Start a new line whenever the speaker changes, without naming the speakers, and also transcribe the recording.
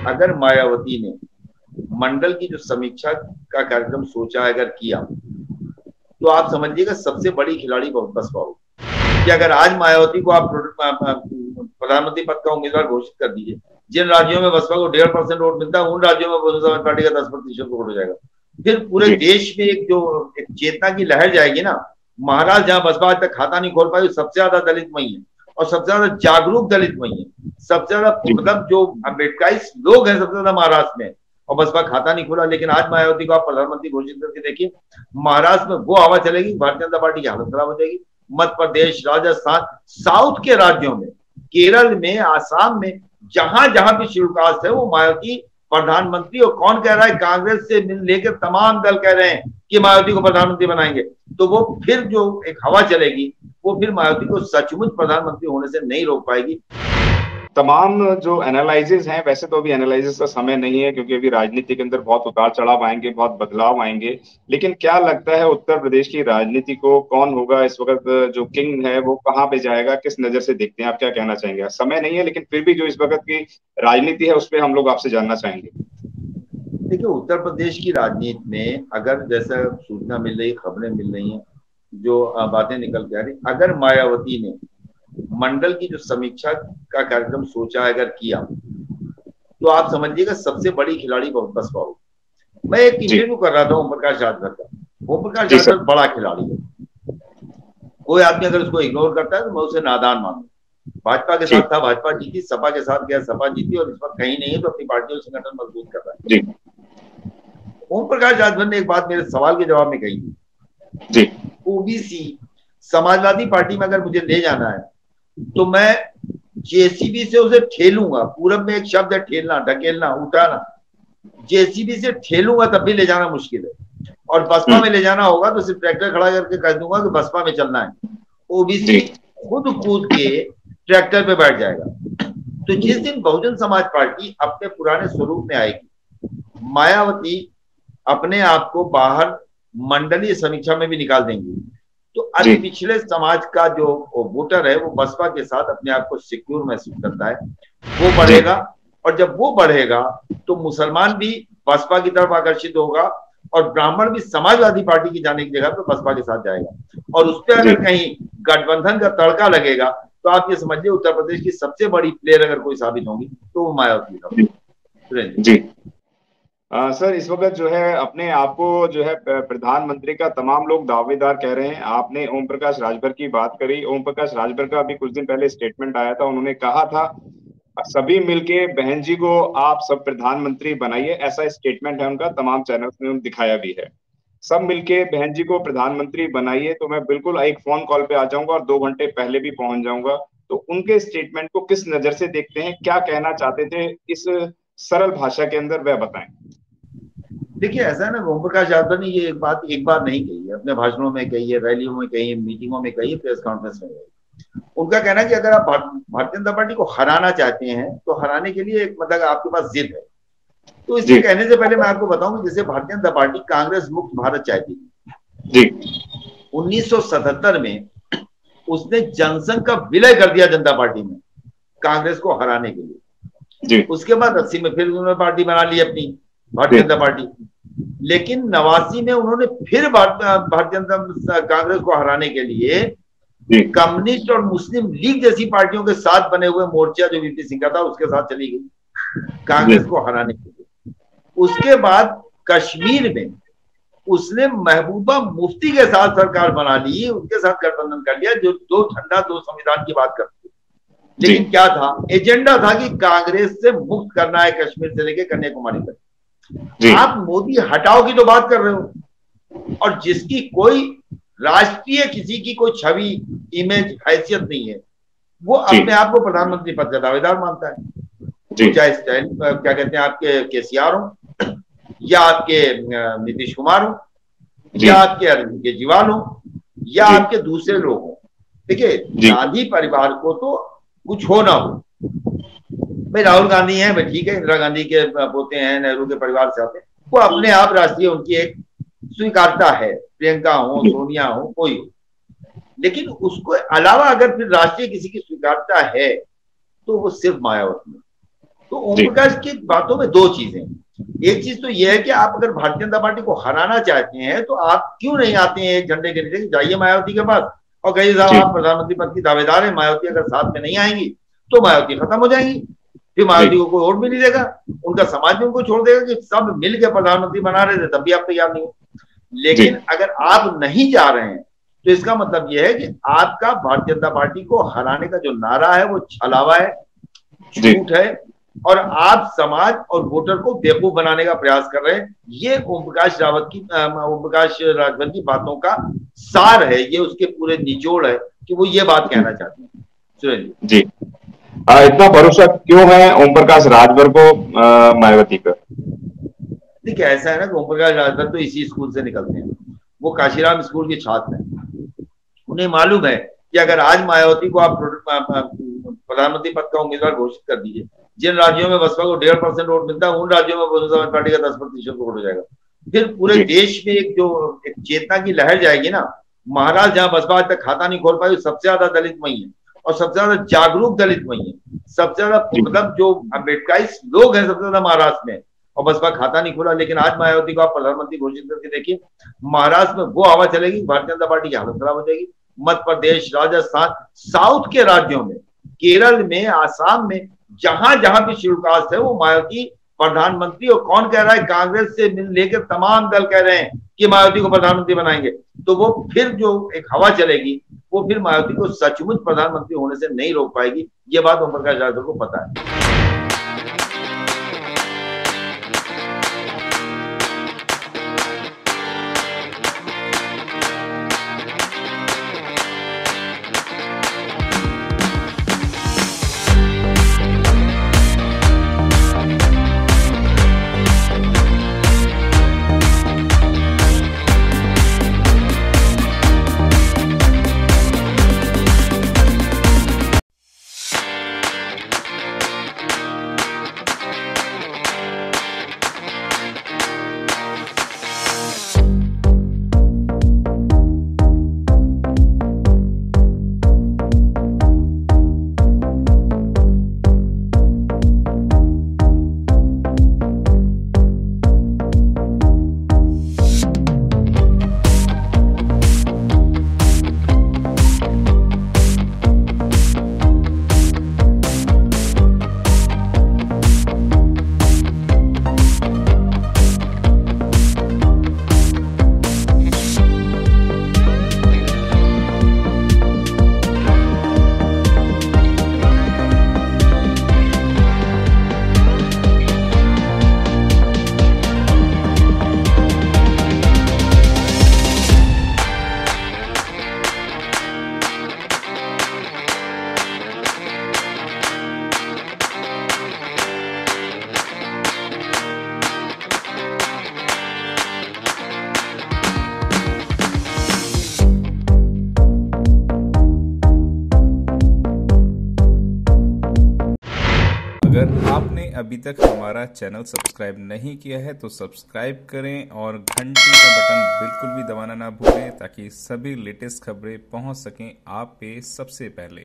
अगर मायावती ने मंडल की जो समीक्षा का कार्यक्रम सोचा अगर किया, तो आप समझिएगा सबसे बड़ी खिलाड़ी बसपा होगी। कि अगर आज मायावती को आप प्रधानमंत्री पद का उम्मीदवार घोषित कर दीजिए, जिन राज्यों में बसपा को 1.5% वोट मिलता है, उन राज्यों में बहुजन समाज पार्टी का 10% वोट हो जाएगा। फिर पूरे देश में एक चेतना की लहर जाएगी ना। महाराष्ट्र जहां बसपा आज तक खाता नहीं खोल पाई, सबसे ज्यादा दलित वही है और सबसे ज्यादा जागरूक दलित वही है। सबसे ज्यादा मतलब जो अम्बेडकरी लोग हैं सबसे ज्यादा महाराष्ट्र में, और बसपा खाता नहीं खोला। लेकिन आज मायावती को आप प्रधानमंत्री घोषित करके देखिए, महाराष्ट्र में वो हवा चलेगी, भारतीय जनता पार्टी की हालत खराब हो जाएगी। मध्य प्रदेश, राजस्थान, साउथ के राज्यों में, केरल में, आसाम में, जहां जहां भी शेड्यूल कास्ट है, वो मायावती प्रधानमंत्री। और कौन कह रहा है? कांग्रेस से लेकर तमाम दल कह रहे हैं कि मायावती को प्रधानमंत्री बनाएंगे। तो वो फिर जो एक हवा चलेगी, वो फिर मायावती को सचमुच प्रधानमंत्री होने से नहीं रोक पाएगी।
तमाम जो एनालिसिस हैं, वैसे तो अभी एनालिसिस का समय नहीं है क्योंकि अभी राजनीति के अंदर बहुत उतार चढ़ाव आएंगे, बहुत बदलाव आएंगे। लेकिन क्या लगता है उत्तर प्रदेश की राजनीति को कौन होगा इस वक्त जो किंग है, वो कहाँ पे जाएगा, किस नजर से देखते हैं? आप क्या कहना चाहेंगे? समय नहीं है लेकिन फिर भी जो इस वक्त की राजनीति है उस पर हम लोग आपसे जानना चाहेंगे।
देखिए, उत्तर प्रदेश की राजनीति में अगर जैसा सूचना मिल रही, खबरें मिल रही हैं, जो बातें निकल के आ रही, अगर मायावती ने मंडल की जो समीक्षा का कार्यक्रम सोचा अगर किया, तो आप समझिएगा सबसे बड़ी खिलाड़ी बसपा होगी। मैं एक इंटरव्यू कर रहा था ओम प्रकाश राजभर का। ओम प्रकाश राजभर बड़ा खिलाड़ी है। कोई आदमी अगर उसको इग्नोर करता है तो मैं उसे नादान मानूं। भाजपा के साथ था, भाजपा जीती, सपा के साथ गया, सपा जीती, और इस वक्त कहीं नहीं है तो अपनी पार्टी और संगठन मजबूत कर रहा है। ओम प्रकाश राजभर ने एक बात मेरे सवाल के जवाब में कही थी, ओबीसी समाजवादी पार्टी में अगर मुझे ले जाना है तो मैं जेसीबी से उसे ठेलूंगा। पूरब में एक शब्द है ठेलना, ढकेलना, उठाना। जेसीबी से ठेलूंगा तब भी ले जाना मुश्किल है। और बसपा में ले जाना होगा तो सिर्फ ट्रैक्टर खड़ा करके कह दूंगा कि बसपा में चलना है। ओबीसी खुद कूद के ट्रैक्टर पे बैठ जाएगा। तो जिस दिन बहुजन समाज पार्टी अपने पुराने स्वरूप में आएगी, मायावती अपने आप को बाहर मंडलीय समीक्षा में भी निकाल देंगी, तो अति पिछड़े समाज का जो वोटर है वो बसपा के साथ अपने आप को सिक्योर महसूस करता है, वो बढ़ेगा। और जब वो बढ़ेगा तो मुसलमान भी बसपा की तरफ आकर्षित होगा और ब्राह्मण भी समाजवादी पार्टी की जाने की जगह पे बसपा के साथ जाएगा। और उस पर अगर कहीं गठबंधन का तड़का लगेगा तो आप ये समझिए उत्तर प्रदेश की सबसे बड़ी प्लेयर अगर कोई साबित होगी तो वो मायावती
जी। सर, इस वक्त जो है अपने आप को जो है प्रधानमंत्री का तमाम लोग दावेदार कह रहे हैं। आपने ओम प्रकाश राजभर की बात करी। ओम प्रकाश राजभर का अभी कुछ दिन पहले स्टेटमेंट आया था, उन्होंने कहा था सभी मिलके बहन जी को आप सब प्रधानमंत्री बनाइए, ऐसा स्टेटमेंट है उनका, तमाम चैनल्स ने दिखाया भी है। सब मिलके बहन जी को प्रधानमंत्री बनाइए तो मैं बिल्कुल एक फोन कॉल पे आ जाऊंगा और 2 घंटे पहले भी पहुंच जाऊंगा। तो उनके स्टेटमेंट को किस नजर से देखते हैं, क्या कहना चाहते थे इस सरल भाषा के अंदर, वह बताएं।
देखिए, ऐसा है ना, ओम प्रकाश यादव ने ये एक बार नहीं कही है, अपने भाषणों में कही है, रैलियों में कही है, मीटिंगों में कही है, प्रेस कॉन्फ्रेंस में कही। उनका कहना है कि अगर आप भारतीय जनता पार्टी को हराना चाहते हैं तो हराने के लिए एक मतलब आपके पास जिद है। तो इससे कहने से पहले मैं आपको बताऊं कि जैसे भारतीय जनता पार्टी कांग्रेस मुक्त भारत चाहती थी। 1977 में उसने जनसंघ का विलय कर दिया जनता पार्टी में कांग्रेस को हराने के लिए। उसके बाद 80 में फिर उन्होंने पार्टी बना ली अपनी, भारतीय जनता पार्टी। लेकिन 89 में उन्होंने फिर भारतीय जनता कांग्रेस को हराने के लिए कम्युनिस्ट और मुस्लिम लीग जैसी पार्टियों के साथ बने हुए मोर्चा जो वीपी सिंह का था उसके साथ चली गई कांग्रेस को हराने के लिए। उसके बाद कश्मीर में उसने महबूबा मुफ्ती के साथ सरकार बना ली, उनके साथ गठबंधन कर लिया, जो दो ठंडा दो संविधान की बात करती है। लेकिन क्या था एजेंडा? था कि कांग्रेस से मुक्त करना है कश्मीर से लेकर कन्याकुमारी तक। आप मोदी हटाओ की तो बात कर रहे हो, और जिसकी कोई राष्ट्रीय किसी की कोई छवि, इमेज, हैसियत नहीं है, वो अपने आप को प्रधानमंत्री पद का दावेदार मानता है। चाहे क्या कहते हैं आपके केसीआर हो, या आपके नीतीश कुमार हो, या आपके अरविंद केजरीवाल हो, या आपके दूसरे लोग हो। देखिए, गांधी परिवार को तो कुछ हो ना हो, भाई राहुल गांधी हैं, भाई ठीक है, इंदिरा गांधी के पोते हैं, नेहरू के परिवार से आते हैं, वो अपने आप राष्ट्रीय उनकी एक स्वीकारता है, प्रियंका हो, सोनिया हो, कोई हो। लेकिन उसको अलावा अगर फिर राष्ट्रीय किसी की स्वीकारता है तो वो सिर्फ मायावती है। तो ओम प्रकाश की बातों में दो चीजें, एक चीज तो यह है कि आप अगर भारतीय जनता पार्टी को हराना चाहते हैं तो आप क्यों नहीं आते हैं एक झंडे के नीचे, जाइए मायावती के पास और कहिए साहब
जी
आप प्रधानमंत्री पद की दावेदार है, मायावती अगर साथ में नहीं आएंगी तो मायावती खत्म हो जाएंगी, फिर
जी
मायावती को कोई वोट भी नहीं देगा, उनका समाज भी उनको छोड़ देगा कि सब मिलकर प्रधानमंत्री बना रहे थे तब भी आप तैयार नहीं हो।
जी
लेकिन अगर आप नहीं जा रहे हैं तो इसका मतलब यह है कि आपका भारतीय जनता पार्टी को हराने का जो नारा है वो छलावा है,
जी
झूठ है, और आप समाज और वोटर को बेवकूफ बनाने का प्रयास कर रहे हैं। ये ओम प्रकाश राजभर की बातों का सार है, ये उसके पूरे निचोड़ है कि वो ये बात कहना चाहते हैं। सुरेश जी,
जी इतना भरोसा क्यों है ओम प्रकाश राजभर को मायावती पर?
देखिए ऐसा है ना कि ओम प्रकाश राजभर तो इसी स्कूल से निकलते हैं, वो काशीराम स्कूल के छात्र हैं। उन्हें मालूम है कि अगर आज मायावती को आप प्रधानमंत्री पद का उम्मीदवार घोषित कर दीजिए, जिन राज्यों में बसपा को 1.5% वोट मिलता है उन राज्यों में बहुजन समाज पार्टी का 10% वोट हो जाएगा। फिर पूरे
जी
देश में एक चेतना की लहर जाएगी ना। महाराष्ट्र जहां बसपा आज तक खाता नहीं खोल पाई, सबसे ज्यादा दलित वही है और सबसे ज्यादा जागरूक दलित वही है, सबसे ज्यादा
जी
मतलब जो अम्बेडकराई लोग हैं सबसे ज्यादा महाराष्ट्र में, और बसपा खाता नहीं खोला। लेकिन आज मायावती को आप प्रधानमंत्री घोषित करके देखिए, महाराष्ट्र में वो हवा चलेगी, भारतीय जनता पार्टी की हालत खराब हो जाएगी। मध्य प्रदेश, राजस्थान, साउथ के राज्यों में, केरल में, आसाम में, जहां जहां भी शेड्यूल कास्ट है वो मायावती प्रधानमंत्री, और कौन कह रहा है, कांग्रेस से मिल लेकर तमाम दल कह रहे हैं कि मायावती को प्रधानमंत्री बनाएंगे। तो वो फिर जो एक हवा चलेगी वो फिर मायावती को सचमुच प्रधानमंत्री होने से नहीं रोक पाएगी। ये बात ओम प्रकाश राजभर को पता है।
अगर आपने अभी तक हमारा चैनल सब्सक्राइब नहीं किया है तो सब्सक्राइब करें और घंटी का बटन बिल्कुल भी दबाना ना भूलें ताकि सभी लेटेस्ट खबरें पहुंच सकें आप पे सबसे पहले।